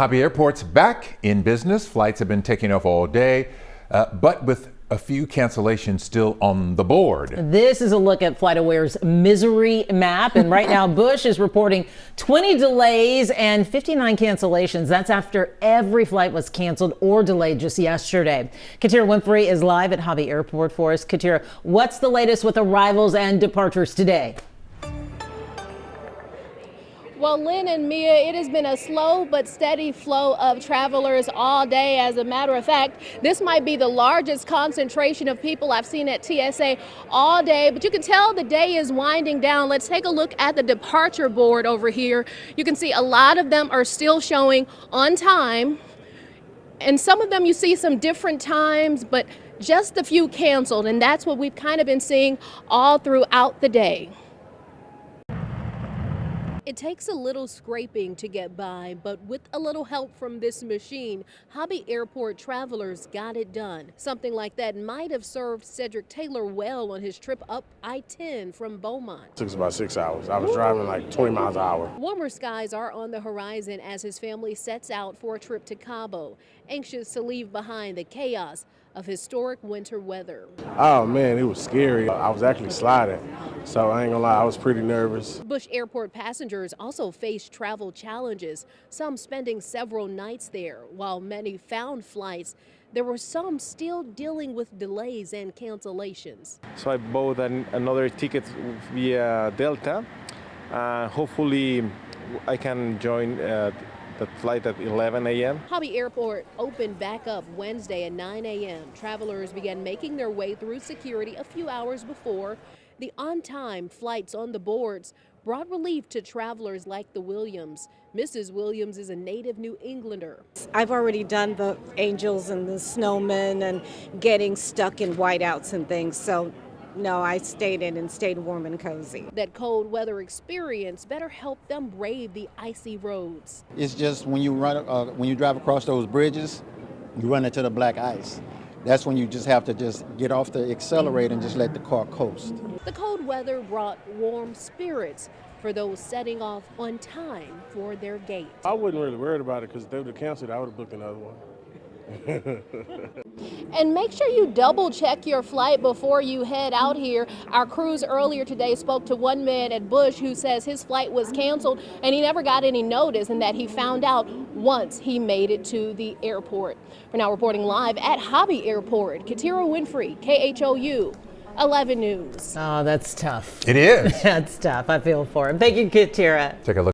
Hobby Airport's back in business. Flights have been taking off all day, but with a few cancellations still on the board. This is a look at FlightAware's misery map. And right now, Bush is reporting 20 delays and 59 cancellations. That's after every flight was canceled or delayed just yesterday. Katira Winfrey is live at Hobby Airport for us. Katira, what's the latest with arrivals and departures today? Well, Lynn and Mia, it has been a slow but steady flow of travelers all day. As a matter of fact, this might be the largest concentration of people I've seen at TSA all day, but you can tell the day is winding down. Let's take a look at the departure board over here. You can see a lot of them are still showing on time, and some of them you see some different times, but just a few canceled, and that's what we've kind of been seeing all throughout the day. It takes a little scraping to get by, but with a little help from this machine, Hobby Airport travelers got it done. Something like that might have served Cedric Taylor well on his trip up I-10 from Beaumont. It took us about 6 hours. I was driving like 20 miles an hour. Warmer skies are on the horizon as his family sets out for a trip to Cabo, anxious to leave behind the chaos of historic winter weather. Oh man, it was scary. I was actually sliding, so I ain't gonna lie, I was pretty nervous. Bush Airport passengers also faced travel challenges, some spending several nights there. While many found flights, there were some still dealing with delays and cancellations. So I bought another ticket via Delta. Hopefully I can join the flight at 11 a.m. Hobby Airport opened back up Wednesday at 9 a.m. Travelers began making their way through security a few hours before. The on-time flights on the boards brought relief to travelers like the Williams. Mrs. Williams is a native New Englander. I've already done the angels and the snowmen and getting stuck in whiteouts and things, so no, I stayed in and stayed warm and cozy. That cold weather experience better help them brave the icy roads. It's just when you drive across those bridges, you run into the black ice. That's when you just have to just get off the accelerator and just let the car coast. The cold weather brought warm spirits for those setting off on time for their gate. I wasn't really worried about it because if they would have canceled, I would have booked another one. And make sure you double check your flight before you head out here. Our crews earlier today spoke to one man at Bush who says his flight was canceled and he never got any notice, and that he found out once he made it to the airport. We're now reporting live at Hobby Airport. Katira Winfrey, KHOU 11 News. Oh, that's tough. It is. That's tough. I feel for him. Thank you, Katira. Take a look.